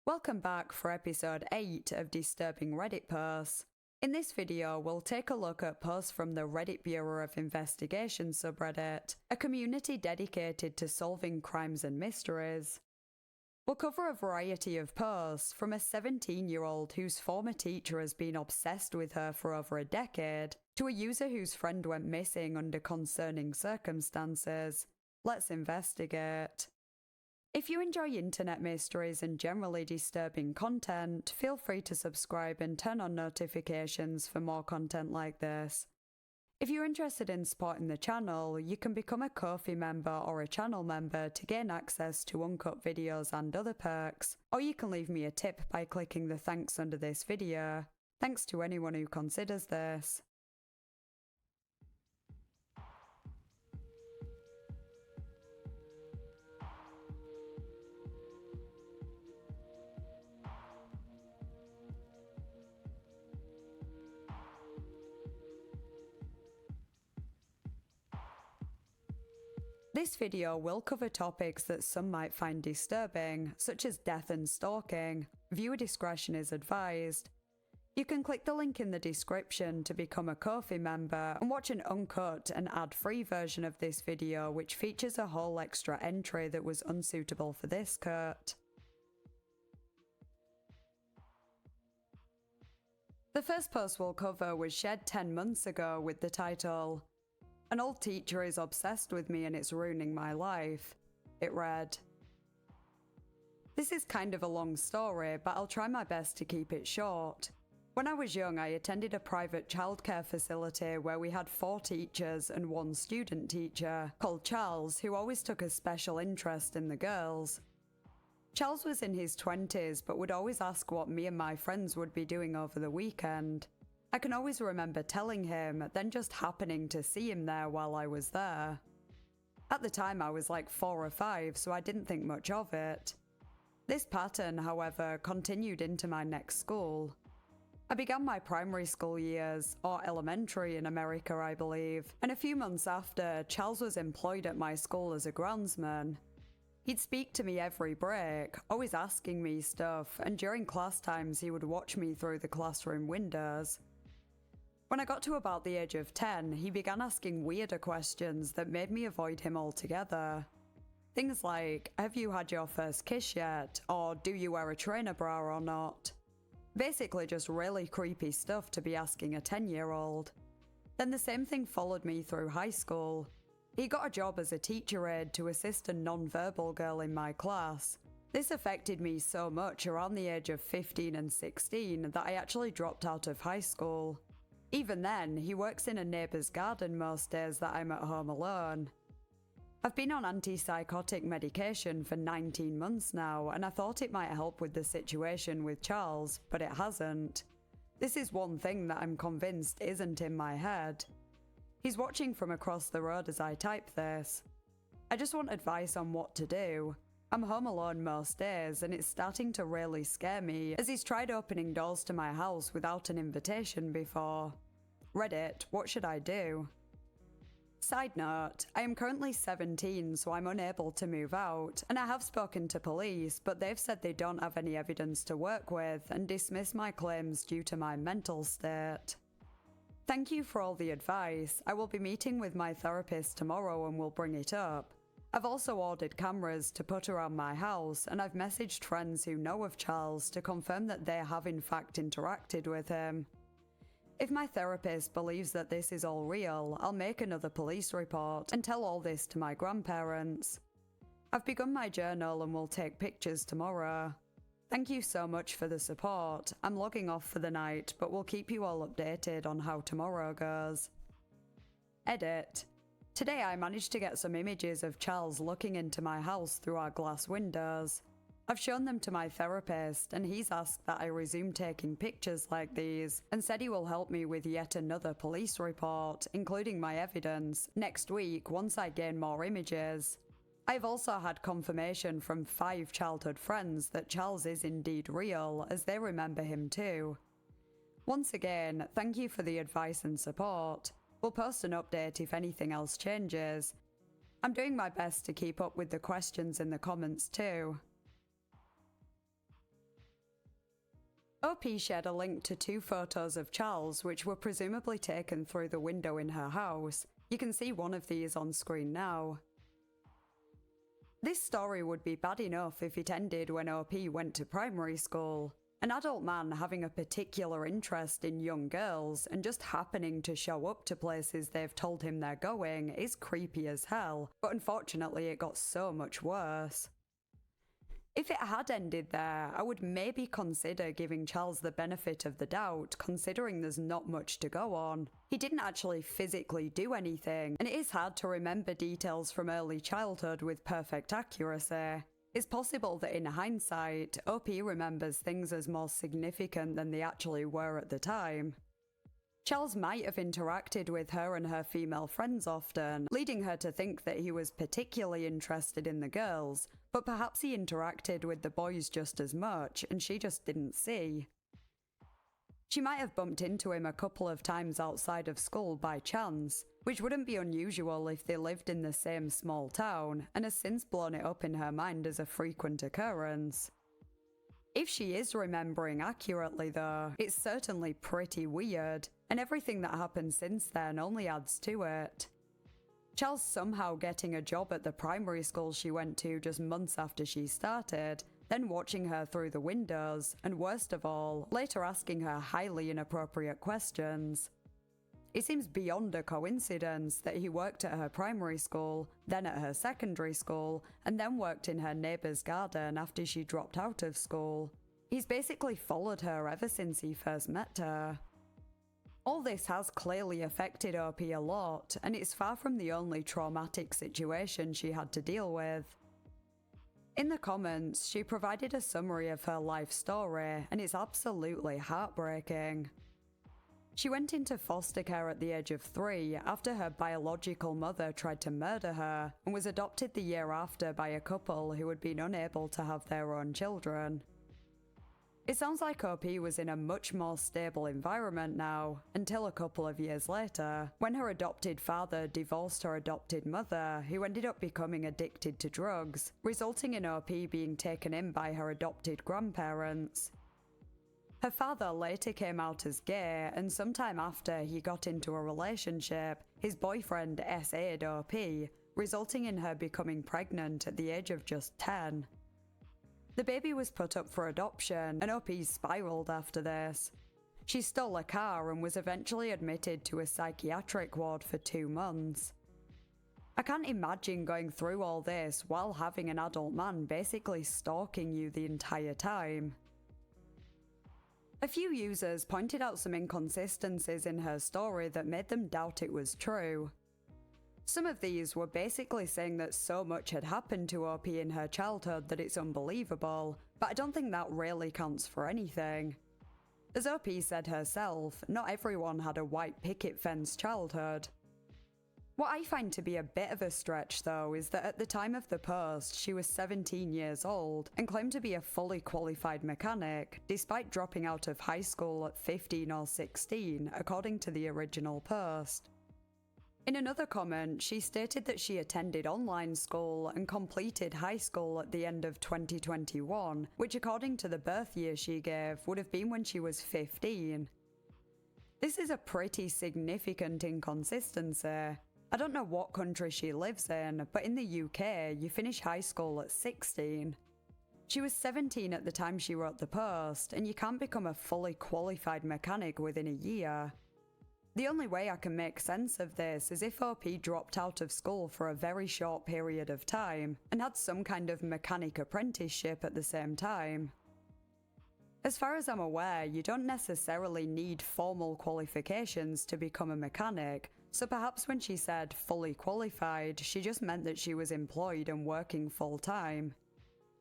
Welcome back for episode 8 of Disturbing Reddit Posts. In this video, we'll take a look at posts from the Reddit Bureau of Investigation subreddit, a community dedicated to solving crimes and mysteries. We'll cover a variety of posts, from a 17-year-old whose former teacher has been obsessed with her for over a decade, to a user whose friend went missing under concerning circumstances. Let's investigate. If you enjoy internet mysteries and generally disturbing content, feel free to subscribe and turn on notifications for more content like this. If you're interested in supporting the channel, you can become a Ko-fi member or a channel member to gain access to uncut videos and other perks, or you can leave me a tip by clicking the thanks under this video. Thanks to anyone who considers this. This video will cover topics that some might find disturbing, such as death and stalking. Viewer discretion is advised. You can click the link in the description to become a Ko-fi member and watch an uncut and ad-free version of this video, which features a whole extra entry that was unsuitable for this cut. The first post we'll cover was shared 10 months ago with the title, "An old teacher is obsessed with me and it's ruining my life." It read, "This is kind of a long story, but I'll try my best to keep it short. When I was young, I attended a private childcare facility where we had 4 teachers and 1 student teacher, called Charles, who always took a special interest in the girls. Charles was in his 20s, but would always ask what me and my friends would be doing over the weekend. I can always remember telling him, then just happening to see him there while I was there. At the time I was like 4 or 5, so I didn't think much of it. This pattern, however, continued into my next school. I began my primary school years, or elementary in America I believe, and a few months after, Charles was employed at my school as a groundsman. He'd speak to me every break, always asking me stuff, and during class times he would watch me through the classroom windows. When I got to about the age of 10, he began asking weirder questions that made me avoid him altogether. Things like, have you had your first kiss yet? Or do you wear a trainer bra or not? Basically just really creepy stuff to be asking a 10-year-old. Then the same thing followed me through high school. He got a job as a teacher aide to assist a non-verbal girl in my class. This affected me so much around the age of 15 and 16 that I actually dropped out of high school. Even then, he works in a neighbour's garden most days that I'm at home alone. I've been on anti-psychotic medication for 19 months now, and I thought it might help with the situation with Charles, but it hasn't. This is one thing that I'm convinced isn't in my head. He's watching from across the road as I type this. I just want advice on what to do. I'm home alone most days, and it's starting to really scare me, as he's tried opening doors to my house without an invitation before. Reddit, what should I do?" Side note, I am currently 17, so I'm unable to move out, and I have spoken to police, but they've said they don't have any evidence to work with and dismiss my claims due to my mental state. Thank you for all the advice. I will be meeting with my therapist tomorrow and will bring it up. I've also ordered cameras to put around my house, and I've messaged friends who know of Charles to confirm that they have in fact interacted with him. If my therapist believes that this is all real, I'll make another police report and tell all this to my grandparents. I've begun my journal and will take pictures tomorrow. Thank you so much for the support. I'm logging off for the night, but we'll keep you all updated on how tomorrow goes. Edit. Today I managed to get some images of Charles looking into my house through our glass windows. I've shown them to my therapist, and he's asked that I resume taking pictures like these, and said he will help me with yet another police report, including my evidence, next week once I gain more images. I've also had confirmation from 5 childhood friends that Charles is indeed real, as they remember him too. Once again, thank you for the advice and support. We'll post an update if anything else changes. I'm doing my best to keep up with the questions in the comments too. OP shared a link to 2 photos of Charles which were presumably taken through the window in her house. You can see one of these on screen now. This story would be bad enough if it ended when OP went to primary school. An adult man having a particular interest in young girls and just happening to show up to places they've told him they're going is creepy as hell, but unfortunately it got so much worse. If it had ended there, I would maybe consider giving Charles the benefit of the doubt, considering there's not much to go on. He didn't actually physically do anything, and it is hard to remember details from early childhood with perfect accuracy. It's possible that in hindsight, OP remembers things as more significant than they actually were at the time. Charles might have interacted with her and her female friends often, leading her to think that he was particularly interested in the girls, but perhaps he interacted with the boys just as much, and she just didn't see. She might have bumped into him a couple of times outside of school by chance, which wouldn't be unusual if they lived in the same small town, and has since blown it up in her mind as a frequent occurrence. If she is remembering accurately though, it's certainly pretty weird, and everything that happened since then only adds to it. Charles somehow getting a job at the primary school she went to just months after she started, then watching her through the windows, and worst of all, later asking her highly inappropriate questions. It seems beyond a coincidence that he worked at her primary school, then at her secondary school, and then worked in her neighbour's garden after she dropped out of school. He's basically followed her ever since he first met her. All this has clearly affected OP a lot, and it's far from the only traumatic situation she had to deal with. In the comments, she provided a summary of her life story, and it's absolutely heartbreaking. She went into foster care at the age of 3 after her biological mother tried to murder her, and was adopted the year after by a couple who had been unable to have their own children. It sounds like OP was in a much more stable environment now, until a couple of years later, when her adopted father divorced her adopted mother, who ended up becoming addicted to drugs, resulting in OP being taken in by her adopted grandparents. Her father later came out as gay, and sometime after he got into a relationship, his boyfriend SA'd OP, resulting in her becoming pregnant at the age of just 10. The baby was put up for adoption, and OP spiraled after this. She stole a car and was eventually admitted to a psychiatric ward for 2 months. I can't imagine going through all this while having an adult man basically stalking you the entire time. A few users pointed out some inconsistencies in her story that made them doubt it was true. Some of these were basically saying that so much had happened to OP in her childhood that it's unbelievable, but I don't think that really counts for anything. As OP said herself, not everyone had a white picket fence childhood. What I find to be a bit of a stretch though is that at the time of the post she was 17 years old and claimed to be a fully qualified mechanic, despite dropping out of high school at 15 or 16 according to the original post. In another comment, she stated that she attended online school and completed high school at the end of 2021, which according to the birth year she gave would have been when she was 15. This is a pretty significant inconsistency. I don't know what country she lives in, but in the UK, you finish high school at 16. She was 17 at the time she wrote the post, and you can't become a fully qualified mechanic within a year. The only way I can make sense of this is if OP dropped out of school for a very short period of time and had some kind of mechanic apprenticeship at the same time. As far as I'm aware, you don't necessarily need formal qualifications to become a mechanic, so perhaps when she said fully qualified, she just meant that she was employed and working full-time.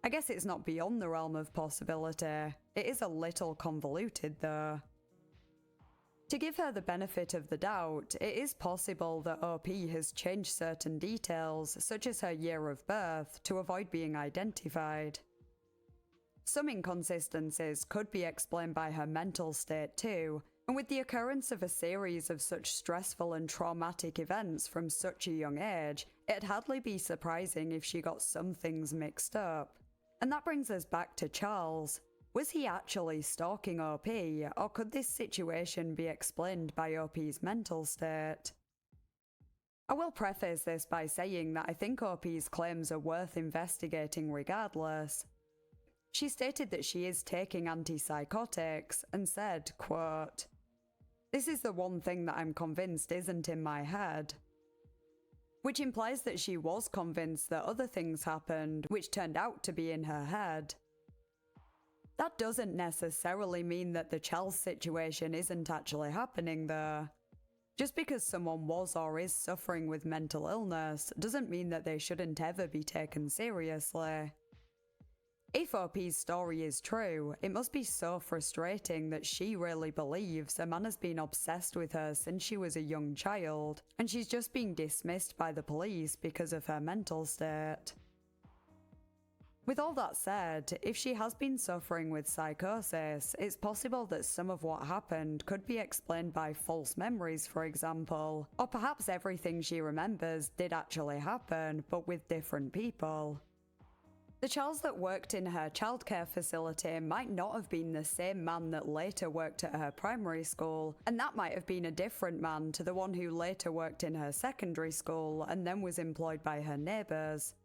I guess it's not beyond the realm of possibility. It is a little convoluted though. To give her the benefit of the doubt, it is possible that OP has changed certain details, such as her year of birth, to avoid being identified. Some inconsistencies could be explained by her mental state too, and with the occurrence of a series of such stressful and traumatic events from such a young age, it'd hardly be surprising if she got some things mixed up. And that brings us back to Charles. Was he actually stalking OP, or could this situation be explained by OP's mental state? I will preface this by saying that I think OP's claims are worth investigating regardless. She stated that she is taking antipsychotics and said, quote, "This is the one thing that I'm convinced isn't in my head." Which implies that she was convinced that other things happened which turned out to be in her head. That doesn't necessarily mean that the Charles situation isn't actually happening though. Just because someone was or is suffering with mental illness doesn't mean that they shouldn't ever be taken seriously. If OP's story is true, it must be so frustrating that she really believes a man has been obsessed with her since she was a young child, and she's just being dismissed by the police because of her mental state. With all that said, if she has been suffering with psychosis, it's possible that some of what happened could be explained by false memories, for example, or perhaps everything she remembers did actually happen, but with different people. The Charles that worked in her childcare facility might not have been the same man that later worked at her primary school, and that might have been a different man to the one who later worked in her secondary school and then was employed by her neighbours.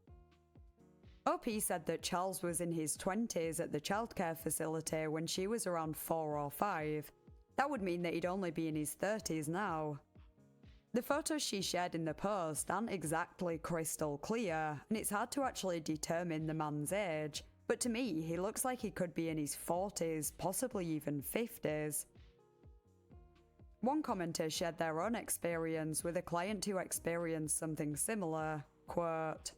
OP said that Charles was in his 20s at the childcare facility when she was around 4 or 5. That would mean that he'd only be in his 30s now. The photos she shared in the post aren't exactly crystal clear, and it's hard to actually determine the man's age, but to me he looks like he could be in his 40s, possibly even 50s. One commenter shared their own experience with a client who experienced something similar. Quote,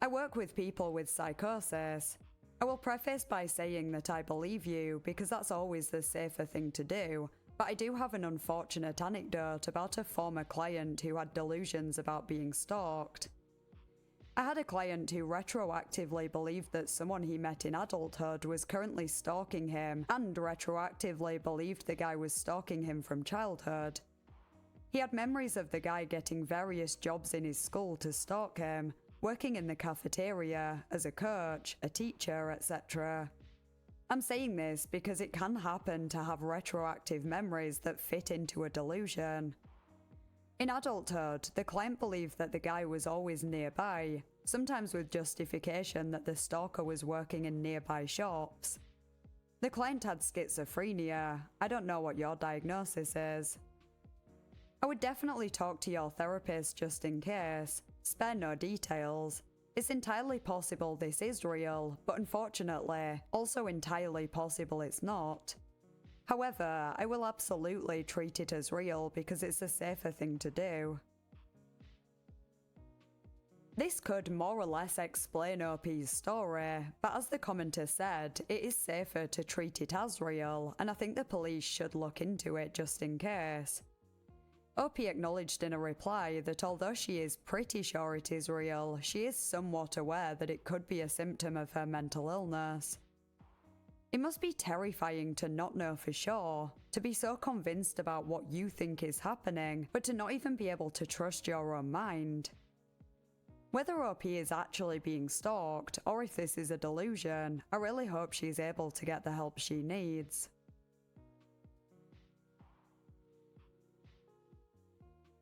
"I work with people with psychosis. I will preface by saying that I believe you because that's always the safer thing to do, but I do have an unfortunate anecdote about a former client who had delusions about being stalked. I had a client who retroactively believed that someone he met in adulthood was currently stalking him and retroactively believed the guy was stalking him from childhood. He had memories of the guy getting various jobs in his school to stalk him, working in the cafeteria, as a coach, a teacher, etc. I'm saying this because it can happen to have retroactive memories that fit into a delusion. In adulthood, the client believed that the guy was always nearby, sometimes with justification that the stalker was working in nearby shops. The client had schizophrenia. I don't know what your diagnosis is. I would definitely talk to your therapist just in case. Spare no details. It's entirely possible this is real, but unfortunately, also entirely possible it's not. However, I will absolutely treat it as real because it's the safer thing to do. This could more or less explain OP's story, but as the commenter said, it is safer to treat it as real, and I think the police should look into it just in case. OP acknowledged in a reply that although she is pretty sure it is real, she is somewhat aware that it could be a symptom of her mental illness. It must be terrifying to not know for sure, to be so convinced about what you think is happening, but to not even be able to trust your own mind. Whether OP is actually being stalked, or if this is a delusion, I really hope she's able to get the help she needs.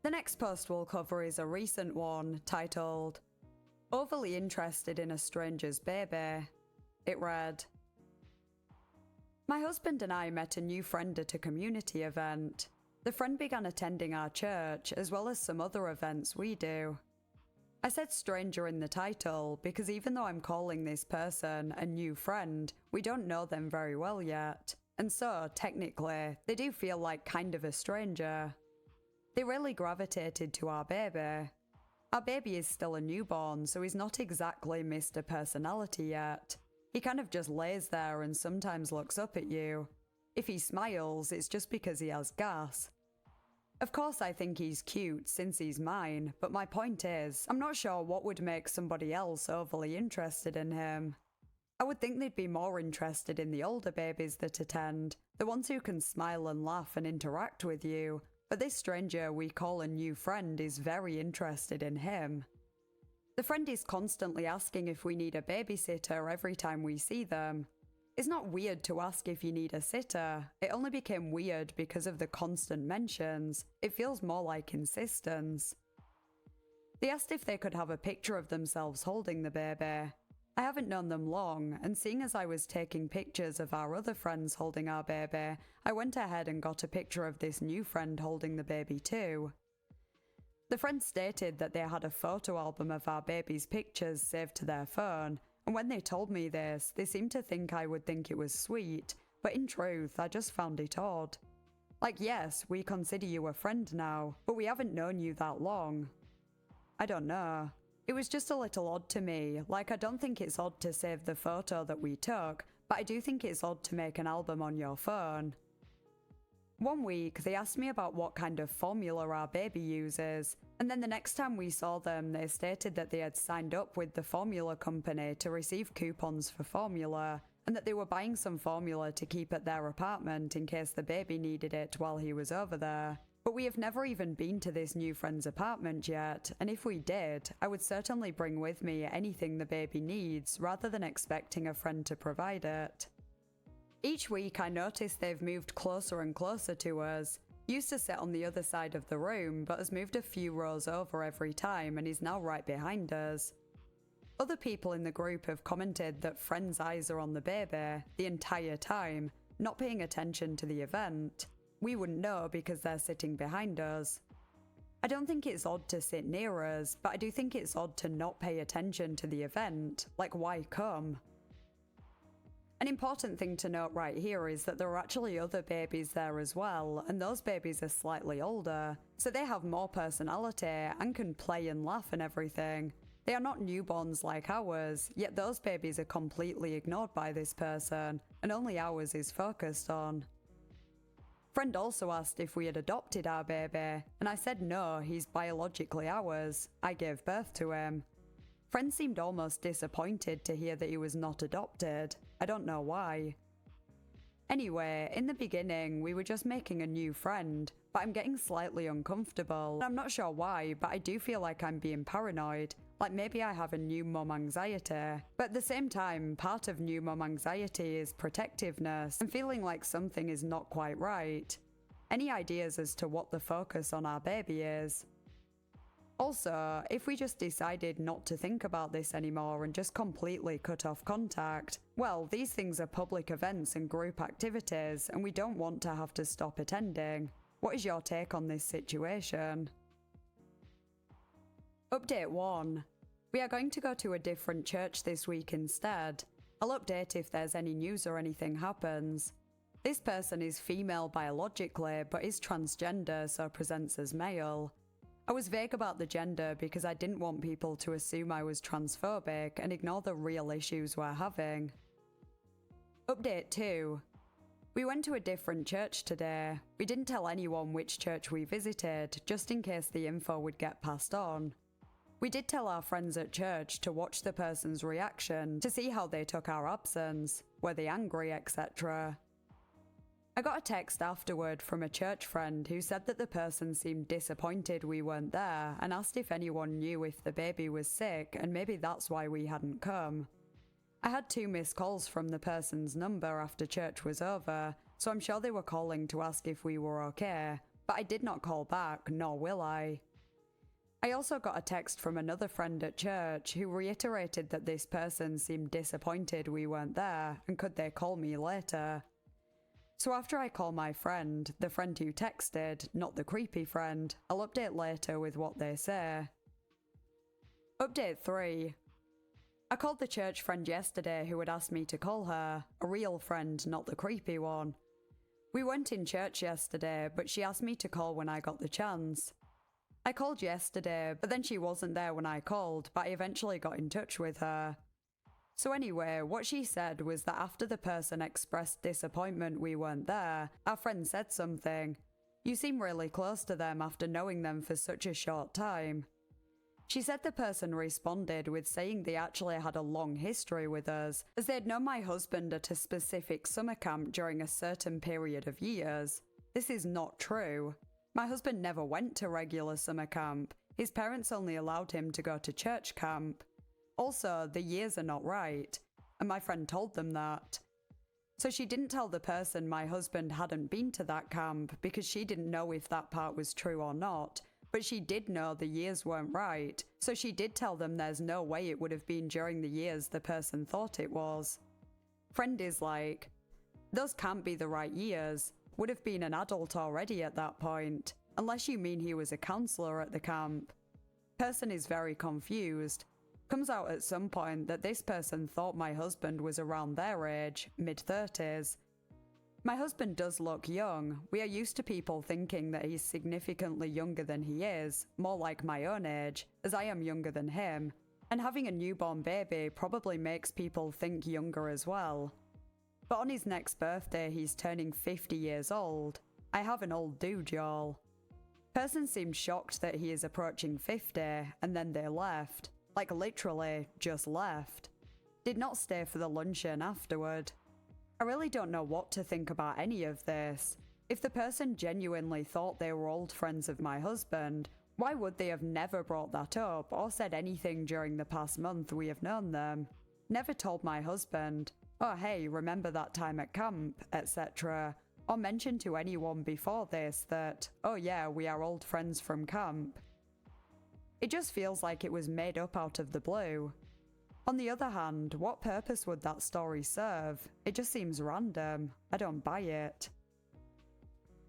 The next post we'll cover is a recent one, titled, "Overly Interested in a Stranger's Baby." It read, "My husband and I met a new friend at a community event. The friend began attending our church as well as some other events we do. I said stranger in the title because even though I'm calling this person a new friend, we don't know them very well yet, and so, technically, they do feel like kind of a stranger. They really gravitated to our baby. Our baby is still a newborn, so he's not exactly Mr. Personality yet. He kind of just lays there and sometimes looks up at you. If he smiles, it's just because he has gas. Of course I think he's cute since he's mine, but my point is, I'm not sure what would make somebody else overly interested in him. I would think they'd be more interested in the older babies that attend, the ones who can smile and laugh and interact with you, but this stranger we call a new friend is very interested in him. The friend is constantly asking if we need a babysitter every time we see them. It's not weird to ask if you need a sitter. It only became weird because of the constant mentions. It feels more like insistence. They asked if they could have a picture of themselves holding the baby. I haven't known them long, and seeing as I was taking pictures of our other friends holding our baby, I went ahead and got a picture of this new friend holding the baby too. The friend stated that they had a photo album of our baby's pictures saved to their phone, and when they told me this, they seemed to think I would think it was sweet, but in truth, I just found it odd. Like, yes, we consider you a friend now, but we haven't known you that long. I don't know. It was just a little odd to me. Like, I don't think it's odd to save the photo that we took, but I do think it's odd to make an album on your phone. One week, they asked me about what kind of formula our baby uses, and then the next time we saw them, they stated that they had signed up with the formula company to receive coupons for formula, and that they were buying some formula to keep at their apartment in case the baby needed it while he was over there. But we have never even been to this new friend's apartment yet, and if we did, I would certainly bring with me anything the baby needs rather than expecting a friend to provide it. Each week I notice they've moved closer and closer to us. Used to sit on the other side of the room, but has moved a few rows over every time and is now right behind us. Other people in the group have commented that friends' eyes are on the baby the entire time, not paying attention to the event. We wouldn't know because they're sitting behind us. I don't think it's odd to sit near us, but I do think it's odd to not pay attention to the event. Like, why come? An important thing to note right here is that there are actually other babies there as well, and those babies are slightly older, so they have more personality and can play and laugh and everything. They are not newborns like ours, yet those babies are completely ignored by this person, and only ours is focused on. Friend also asked if we had adopted our baby, and I said no, he's biologically ours. I gave birth to him. Friend seemed almost disappointed to hear that he was not adopted. I don't know why. Anyway, in the beginning, we were just making a new friend, but I'm getting slightly uncomfortable. I'm not sure why, but I do feel like I'm being paranoid, like maybe I have a new mum anxiety. But at the same time, part of new mum anxiety is protectiveness and feeling like something is not quite right. Any ideas as to what the focus on our baby is? Also, if we just decided not to think about this anymore and just completely cut off contact, well, these things are public events and group activities, and we don't want to have to stop attending. What is your take on this situation? Update 1. We are going to go to a different church this week instead. I'll update if there's any news or anything happens. This person is female biologically, but is transgender, so presents as male. I was vague about the gender because I didn't want people to assume I was transphobic and ignore the real issues we're having. Update 2. We went to a different church today. We didn't tell anyone which church we visited, just in case the info would get passed on. We did tell our friends at church to watch the person's reaction to see how they took our absence, were they angry, etc. I got a text afterward from a church friend who said that the person seemed disappointed we weren't there and asked if anyone knew if the baby was sick and maybe that's why we hadn't come. I had 2 missed calls from the person's number after church was over, so I'm sure they were calling to ask if we were okay, but I did not call back, nor will I. I also got a text from another friend at church who reiterated that this person seemed disappointed we weren't there and could they call me later. So after I call my friend, the friend who texted, not the creepy friend, I'll update later with what they say. Update 3. I called the church friend yesterday who had asked me to call her, a real friend, not the creepy one. We weren't in church yesterday, but she asked me to call when I got the chance. I called yesterday, but then she wasn't there when I called, but I eventually got in touch with her. So anyway, what she said was that after the person expressed disappointment we weren't there, our friend said something. You seem really close to them after knowing them for such a short time. She said the person responded with saying they actually had a long history with us, as they'd known my husband at a specific summer camp during a certain period of years. This is not true. My husband never went to regular summer camp. His parents only allowed him to go to church camp. Also, the years are not right, and my friend told them that. So she didn't tell the person my husband hadn't been to that camp because she didn't know if that part was true or not, but she did know the years weren't right, so she did tell them there's no way it would have been during the years the person thought it was. Friend is like, those can't be the right years, would have been an adult already at that point, unless you mean he was a counselor at the camp. Person is very confused. Comes out at some point that this person thought my husband was around their age, mid-30s. My husband does look young. We are used to people thinking that he's significantly younger than he is, more like my own age, as I am younger than him, and having a newborn baby probably makes people think younger as well. But on his next birthday he's turning 50 years old. I have an old dude, y'all. Person seemed shocked that he is approaching 50, and then they left. Like literally, just left. Did not stay for the luncheon afterward. I really don't know what to think about any of this. If the person genuinely thought they were old friends of my husband, why would they have never brought that up or said anything during the past month we have known them? Never told my husband, oh hey, remember that time at camp, etc., or mentioned to anyone before this that, oh yeah, we are old friends from camp. It just feels like it was made up out of the blue. On the other hand, what purpose would that story serve? It just seems random. I don't buy it.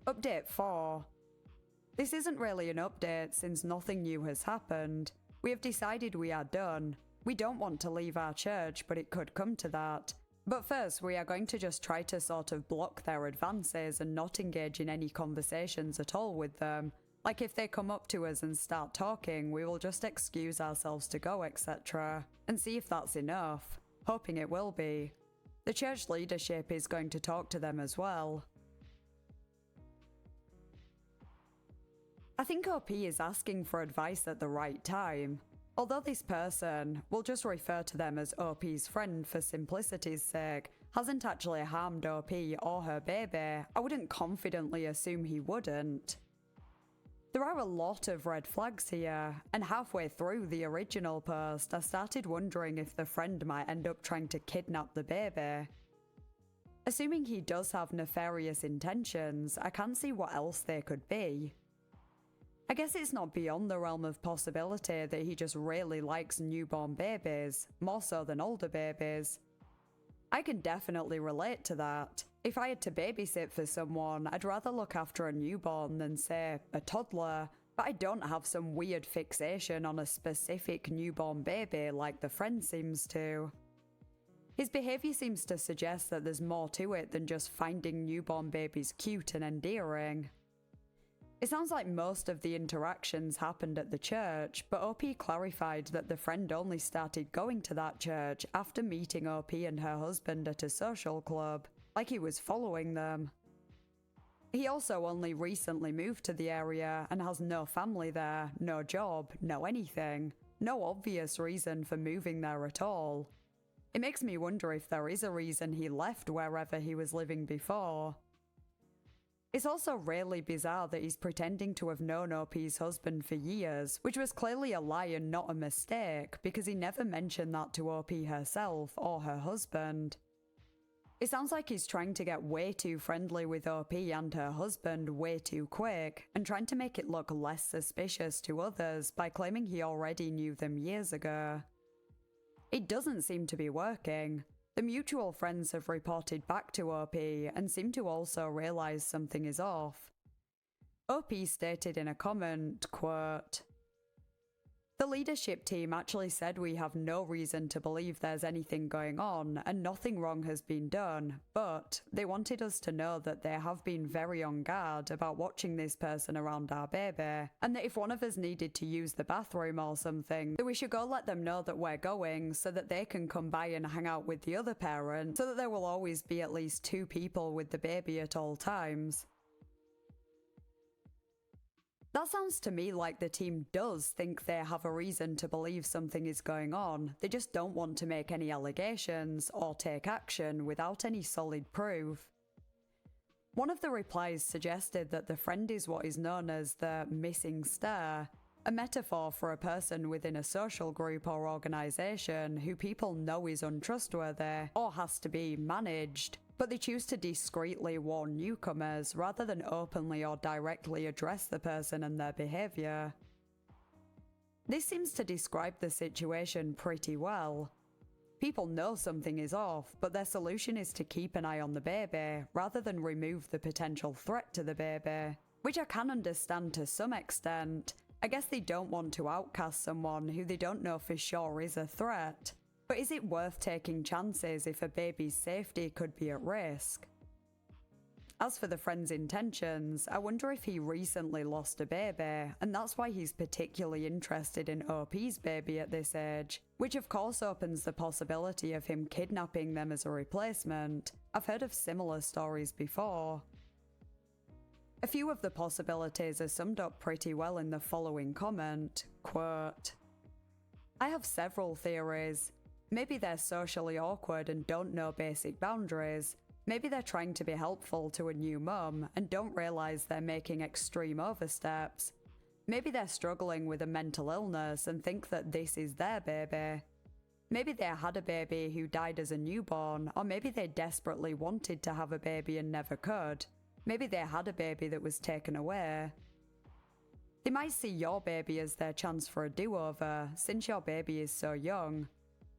Update 4. This isn't really an update since nothing new has happened. We have decided we are done. We don't want to leave our church, but it could come to that. But first, we are going to just try to sort of block their advances and not engage in any conversations at all with them. Like if they come up to us and start talking, we will just excuse ourselves to go, etc. and see if that's enough, hoping it will be. The church leadership is going to talk to them as well. I think OP is asking for advice at the right time. Although this person, we'll just refer to them as OP's friend for simplicity's sake, hasn't actually harmed OP or her baby, I wouldn't confidently assume he wouldn't. There are a lot of red flags here, and halfway through the original post I started wondering if the friend might end up trying to kidnap the baby. Assuming he does have nefarious intentions, I can't see what else they could be. I guess it's not beyond the realm of possibility that he just really likes newborn babies, more so than older babies. I can definitely relate to that. If I had to babysit for someone, I'd rather look after a newborn than, say, a toddler, but I don't have some weird fixation on a specific newborn baby like the friend seems to. His behaviour seems to suggest that there's more to it than just finding newborn babies cute and endearing. It sounds like most of the interactions happened at the church, but OP clarified that the friend only started going to that church after meeting OP and her husband at a social club, like he was following them. He also only recently moved to the area and has no family there, no job, no anything, no obvious reason for moving there at all. It makes me wonder if there is a reason he left wherever he was living before. It's also really bizarre that he's pretending to have known OP's husband for years, which was clearly a lie and not a mistake, because he never mentioned that to OP herself or her husband. It sounds like he's trying to get way too friendly with OP and her husband way too quick, and trying to make it look less suspicious to others by claiming he already knew them years ago. It doesn't seem to be working. The mutual friends have reported back to OP and seem to also realise something is off. OP stated in a comment, quote, "The leadership team actually said we have no reason to believe there's anything going on and nothing wrong has been done, but they wanted us to know that they have been very on guard about watching this person around our baby, and that if one of us needed to use the bathroom or something, that we should go let them know that we're going so that they can come by and hang out with the other parent, so that there will always be at least 2 people with the baby at all times." That sounds to me like the team does think they have a reason to believe something is going on, they just don't want to make any allegations or take action without any solid proof. One of the replies suggested that the friend is what is known as the missing star, a metaphor for a person within a social group or organisation who people know is untrustworthy or has to be managed, but they choose to discreetly warn newcomers rather than openly or directly address the person and their behavior. This seems to describe the situation pretty well. People know something is off, but their solution is to keep an eye on the baby rather than remove the potential threat to the baby, which I can understand to some extent. I guess they don't want to outcast someone who they don't know for sure is a threat. But is it worth taking chances if a baby's safety could be at risk? As for the friend's intentions, I wonder if he recently lost a baby, and that's why he's particularly interested in OP's baby at this age, which of course opens the possibility of him kidnapping them as a replacement. I've heard of similar stories before. A few of the possibilities are summed up pretty well in the following comment, quote, "I have several theories. Maybe they're socially awkward and don't know basic boundaries. Maybe they're trying to be helpful to a new mum and don't realise they're making extreme oversteps. Maybe they're struggling with a mental illness and think that this is their baby. Maybe they had a baby who died as a newborn, or maybe they desperately wanted to have a baby and never could. Maybe they had a baby that was taken away. They might see your baby as their chance for a do-over, since your baby is so young.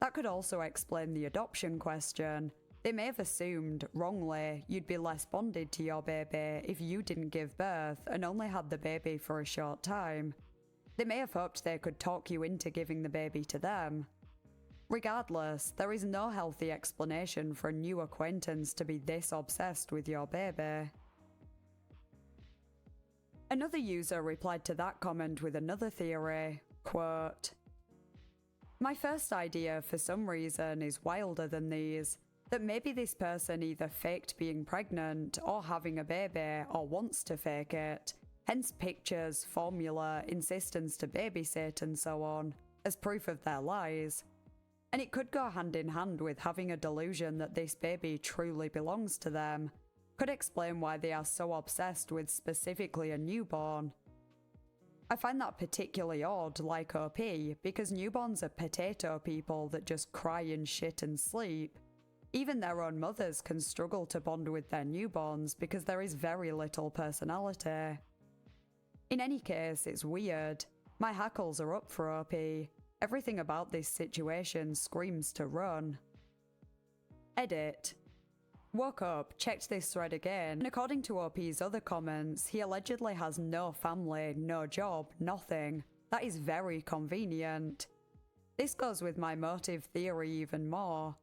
That could also explain the adoption question. They may have assumed, wrongly, you'd be less bonded to your baby if you didn't give birth and only had the baby for a short time. They may have hoped they could talk you into giving the baby to them. Regardless, there is no healthy explanation for a new acquaintance to be this obsessed with your baby." Another user replied to that comment with another theory, quote, "My first idea for some reason is wilder than these. That maybe this person either faked being pregnant or having a baby or wants to fake it, hence pictures, formula, insistence to babysit and so on, as proof of their lies. And it could go hand in hand with having a delusion that this baby truly belongs to them. Could explain why they are so obsessed with specifically a newborn. I find that particularly odd, like OP, because newborns are potato people that just cry and shit and sleep. Even their own mothers can struggle to bond with their newborns because there is very little personality. In any case, it's weird. My hackles are up for OP. Everything about this situation screams to run." Edit. Woke up, checked this thread again, and according to OP's other comments, he allegedly has no family, no job, nothing. That is very convenient. This goes with my motive theory even more.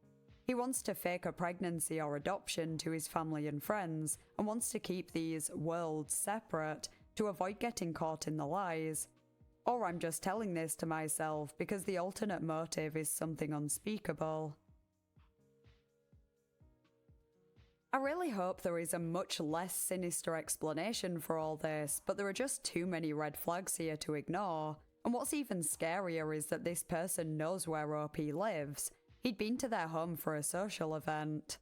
He wants to fake a pregnancy or adoption to his family and friends, and wants to keep these worlds separate to avoid getting caught in the lies. Or I'm just telling this to myself because the alternate motive is something unspeakable. I really hope there is a much less sinister explanation for all this, but there are just too many red flags here to ignore. And what's even scarier is that this person knows where OP lives. He'd been to their home for a social event.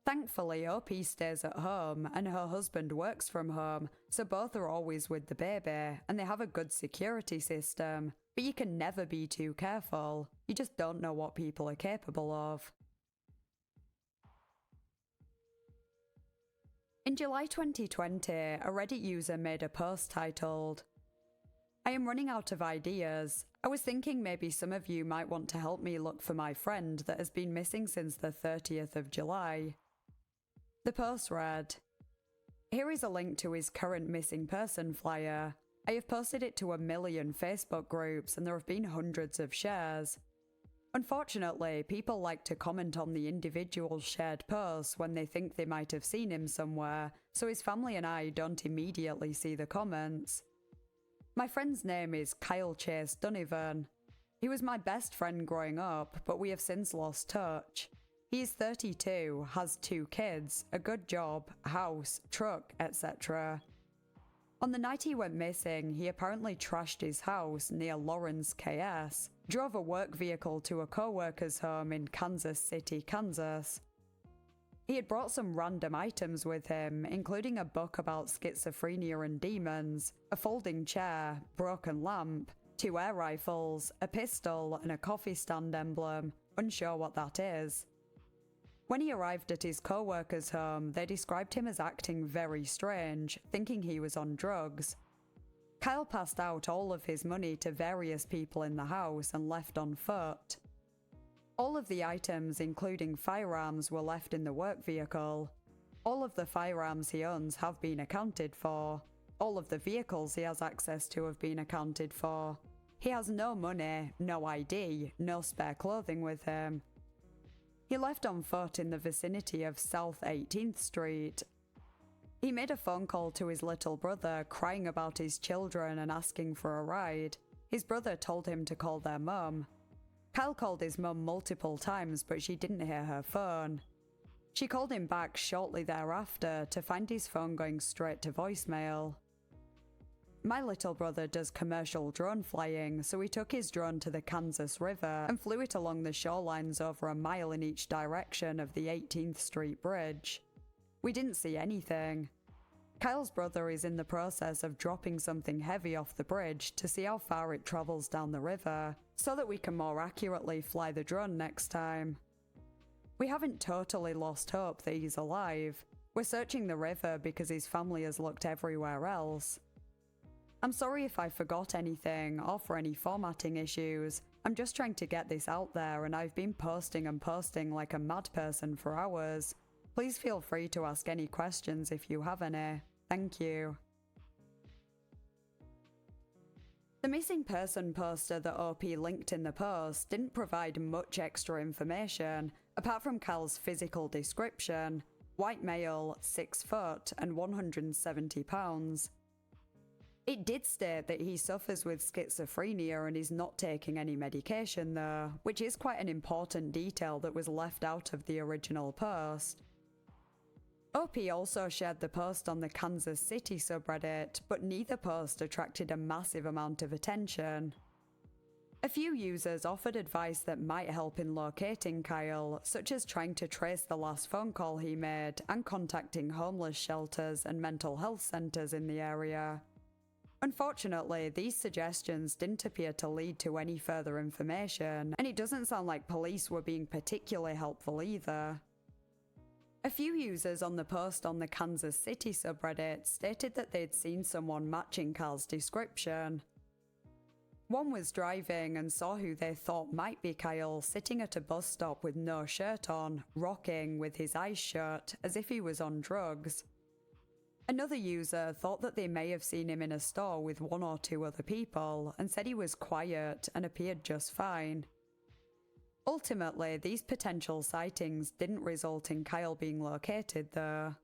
Thankfully, OP stays at home and her husband works from home, so both are always with the baby, and they have a good security system. But you can never be too careful. You just don't know what people are capable of. In July 2020, a Reddit user made a post titled, "I am running out of ideas. I was thinking maybe some of you might want to help me look for my friend that has been missing since the 30th of July. The post read, "Here is a link to his current missing person flyer. I have posted it to 1 million Facebook groups and there have been hundreds of shares. Unfortunately, people like to comment on the individual shared posts when they think they might have seen him somewhere, so his family and I don't immediately see the comments. My friend's name is Kyle Chase Donovan. He was my best friend growing up, but we have since lost touch. He is 32, has 2 kids, a good job, house, truck, etc. On the night he went missing, he apparently trashed his house near Lawrence, KS, drove a work vehicle to a co-worker's home in Kansas City, Kansas. He had brought some random items with him, including a book about schizophrenia and demons, a folding chair, broken lamp, 2 air rifles, a pistol, and a coffee stand emblem, unsure what that is. When he arrived at his co-worker's home, they described him as acting very strange, thinking he was on drugs. Kyle passed out all of his money to various people in the house and left on foot. All of the items, including firearms, were left in the work vehicle. All of the firearms he owns have been accounted for. All of the vehicles he has access to have been accounted for. He has no money, no ID, no spare clothing with him. He left on foot in the vicinity of South 18th Street. He made a phone call to his little brother, crying about his children and asking for a ride. His brother told him to call their mum. Kyle called his mum multiple times, but she didn't hear her phone. She called him back shortly thereafter to find his phone going straight to voicemail. My little brother does commercial drone flying, so he took his drone to the Kansas River and flew it along the shorelines over a mile in each direction of the 18th Street Bridge. We didn't see anything. Kyle's brother is in the process of dropping something heavy off the bridge to see how far it travels down the river, so that we can more accurately fly the drone next time. We haven't totally lost hope that he's alive. We're searching the river because his family has looked everywhere else. I'm sorry if I forgot anything or for any formatting issues. I'm just trying to get this out there, and I've been posting and posting like a mad person for hours. Please feel free to ask any questions if you have any. Thank you. The missing person poster that OP linked in the post didn't provide much extra information, apart from Kyle's physical description: white male, 6 foot and 170 pounds. It did state that he suffers with schizophrenia and is not taking any medication though, which is quite an important detail that was left out of the original post. OP also shared the post on the Kansas City subreddit, but neither post attracted a massive amount of attention. A few users offered advice that might help in locating Kyle, such as trying to trace the last phone call he made and contacting homeless shelters and mental health centers in the area. Unfortunately, these suggestions didn't appear to lead to any further information, and it doesn't sound like police were being particularly helpful either. A few users on the post on the Kansas City subreddit stated that they'd seen someone matching Kyle's description. One was driving and saw who they thought might be Kyle sitting at a bus stop with no shirt on, rocking with his eyes shut, as if he was on drugs. Another user thought that they may have seen him in a store with 1 or 2 other people and said he was quiet and appeared just fine. Ultimately, these potential sightings didn't result in Kyle being located though.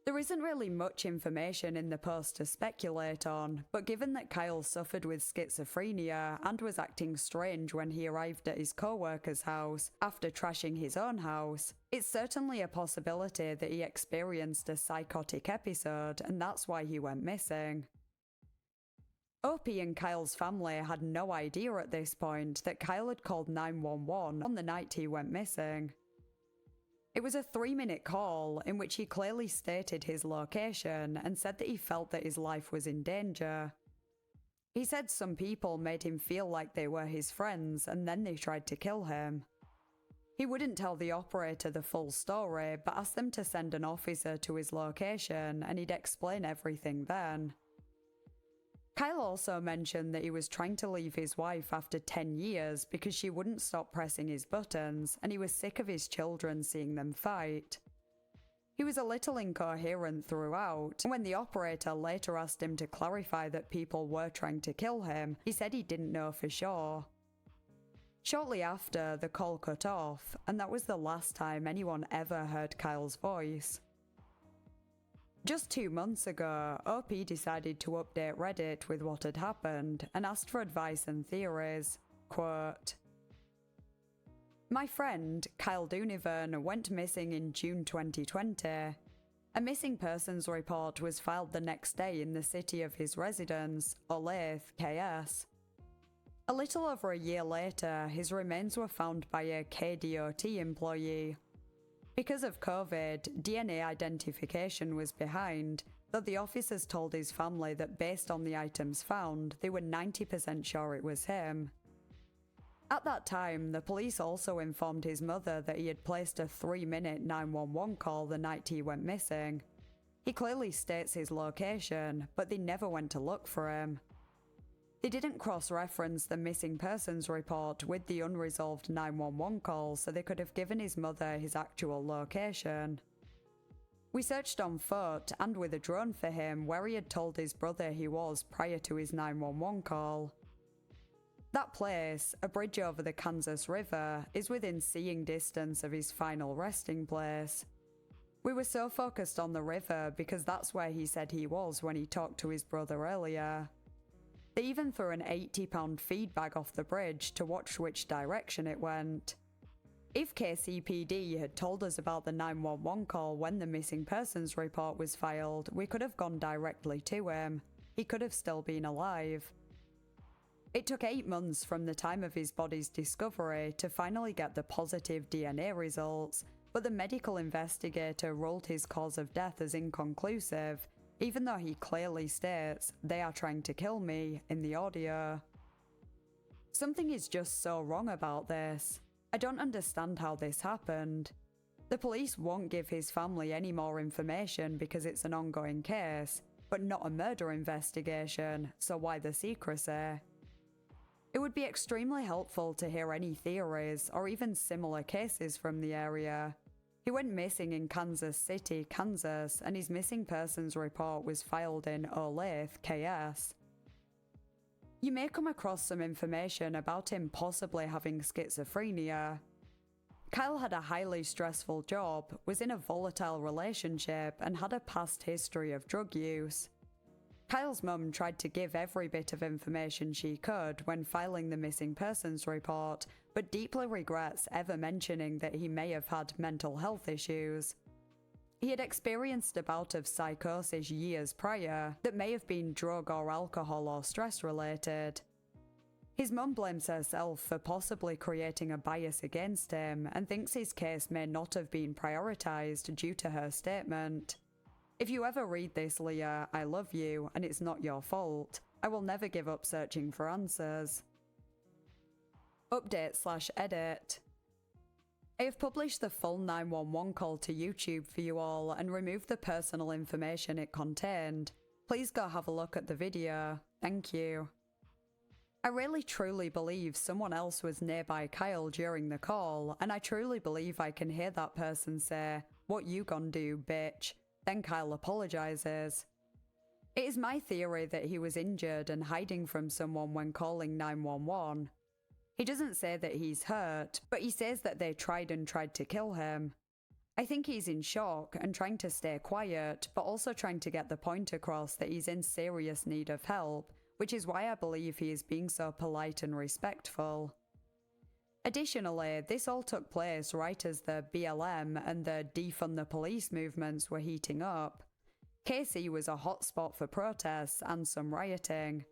There isn't really much information in the post to speculate on, but given that Kyle suffered with schizophrenia and was acting strange when he arrived at his co-worker's house after trashing his own house, it's certainly a possibility that he experienced a psychotic episode and that's why he went missing. OP and Kyle's family had no idea at this point that Kyle had called 911 on the night he went missing. It was a 3-minute call in which he clearly stated his location and said that he felt that his life was in danger. He said some people made him feel like they were his friends and then they tried to kill him. He wouldn't tell the operator the full story, but asked them to send an officer to his location and he'd explain everything then. Kyle also mentioned that he was trying to leave his wife after 10 years because she wouldn't stop pressing his buttons and he was sick of his children seeing them fight. He was a little incoherent throughout, and when the operator later asked him to clarify that people were trying to kill him, he said he didn't know for sure. Shortly after, the call cut off, and that was the last time anyone ever heard Kyle's voice. Just 2 months ago, OP decided to update Reddit with what had happened and asked for advice and theories. Quote, "My friend, Kyle Doonivan, went missing in June 2020. A missing persons report was filed the next day in the city of his residence, Olathe, KS. A little over a year later, his remains were found by a KDOT employee. Because of COVID, DNA identification was behind, though the officers told his family that based on the items found, they were 90% sure it was him. At that time, the police also informed his mother that he had placed a 3-minute 911 call the night he went missing. He clearly states his location, but they never went to look for him. They didn't cross-reference the missing persons report with the unresolved 911 call, so they could have given his mother his actual location. We searched on foot and with a drone for him where he had told his brother he was prior to his 911 call. That place, a bridge over the Kansas River, is within seeing distance of his final resting place. We were so focused on the river because that's where he said he was when he talked to his brother earlier. They even threw an 80-pound feed bag off the bridge to watch which direction it went. If KCPD had told us about the 911 call when the missing persons report was filed, we could have gone directly to him. He could have still been alive. It took 8 months from the time of his body's discovery to finally get the positive DNA results, but the medical investigator ruled his cause of death as inconclusive, even though he clearly states, "They are trying to kill me," in the audio. Something is just so wrong about this. I don't understand how this happened. The police won't give his family any more information because it's an ongoing case, but not a murder investigation, so why the secrecy? It would be extremely helpful to hear any theories or even similar cases from the area. He went missing in Kansas City, Kansas, and his missing persons report was filed in Olathe, KS. You may come across some information about him possibly having schizophrenia. Kyle had a highly stressful job, was in a volatile relationship, and had a past history of drug use. Kyle's mum tried to give every bit of information she could when filing the missing persons report, but deeply regrets ever mentioning that he may have had mental health issues. He had experienced a bout of psychosis years prior that may have been drug or alcohol or stress related. His mum blames herself for possibly creating a bias against him and thinks his case may not have been prioritised due to her statement. "If you ever read this, Leah, I love you, and it's not your fault. I will never give up searching for answers." Update/edit. I have published the full 911 call to YouTube for you all and removed the personal information it contained. Please go have a look at the video. Thank you. I really truly believe someone else was nearby Kyle during the call, and I truly believe I can hear that person say, "What you gon' do, bitch?" Then Kyle apologizes. It is my theory that he was injured and hiding from someone when calling 911. He doesn't say that he's hurt, but he says that they tried to kill him. I think he's in shock and trying to stay quiet, but also trying to get the point across that he's in serious need of help, which is why I believe he is being so polite and respectful. Additionally, this all took place right as the BLM and the defund the police movements were heating up. KC was a hotspot for protests and some rioting.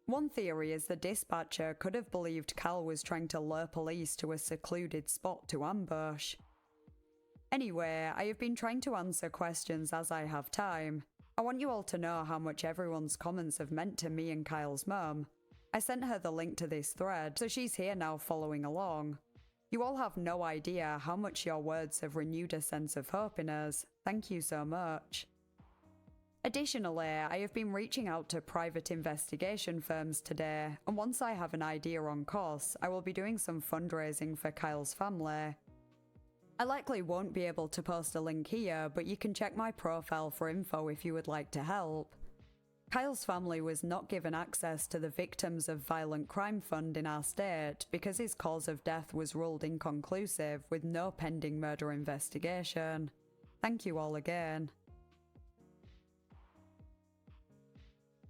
One theory is the dispatcher could have believed Cal was trying to lure police to a secluded spot to ambush. Anyway, I have been trying to answer questions as I have time. I want you all to know how much everyone's comments have meant to me and Kyle's mum. I sent her the link to this thread, so she's here now following along. You all have no idea how much your words have renewed a sense of hope in us. Thank you so much. Additionally, I have been reaching out to private investigation firms today, and once I have an idea on costs, I will be doing some fundraising for Kyle's family. I likely won't be able to post a link here, but you can check my profile for info if you would like to help. Kyle's family was not given access to the Victims of Violent Crime Fund in our state because his cause of death was ruled inconclusive with no pending murder investigation. Thank you all again.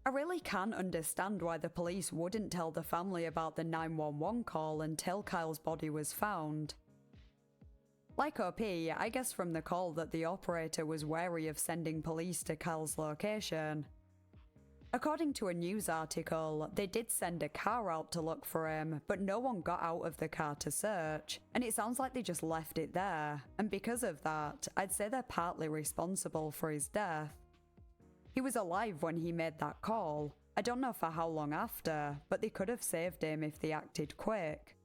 I really can't understand why the police wouldn't tell the family about the 911 call until Kyle's body was found. Like OP, I guess from the call that the operator was wary of sending police to Kyle's location. According to a news article, they did send a car out to look for him, but no one got out of the car to search, and it sounds like they just left it there, and because of that, I'd say they're partly responsible for his death. He was alive when he made that call. I don't know for how long after, but they could have saved him if they acted quick.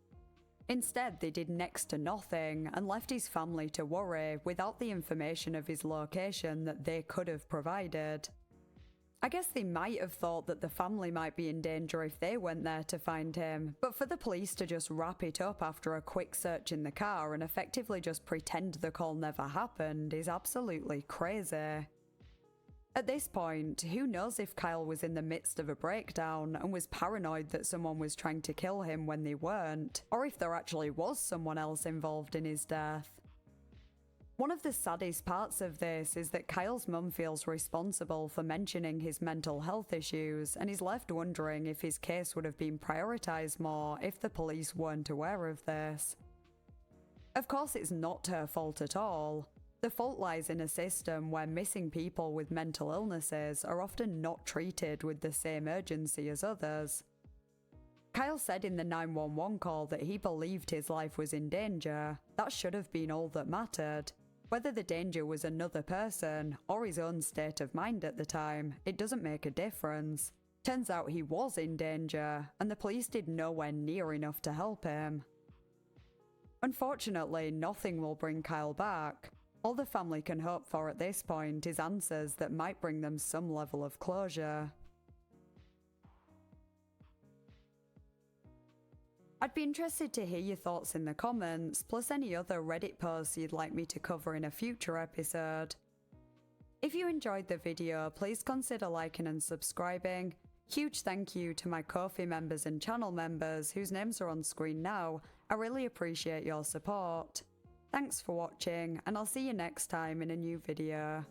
Instead, they did next to nothing and left his family to worry without the information of his location that they could have provided. I guess they might have thought that the family might be in danger if they went there to find him, but for the police to just wrap it up after a quick search in the car and effectively just pretend the call never happened is absolutely crazy. At this point, who knows if Kyle was in the midst of a breakdown and was paranoid that someone was trying to kill him when they weren't, or if there actually was someone else involved in his death. One of the saddest parts of this is that Kyle's mum feels responsible for mentioning his mental health issues and is left wondering if his case would have been prioritised more if the police weren't aware of this. Of course, it's not her fault at all. The fault lies in a system where missing people with mental illnesses are often not treated with the same urgency as others. Kyle said in the 911 call that he believed his life was in danger. That should have been all that mattered. Whether the danger was another person or his own state of mind at the time, it doesn't make a difference. Turns out he was in danger, and the police did nowhere near enough to help him. Unfortunately, nothing will bring Kyle back. All the family can hope for at this point is answers that might bring them some level of closure. I'd be interested to hear your thoughts in the comments, plus any other Reddit posts you'd like me to cover in a future episode. If you enjoyed the video, please consider liking and subscribing. Huge thank you to my Ko-fi members and channel members whose names are on screen now. I really appreciate your support. Thanks for watching, and I'll see you next time in a new video.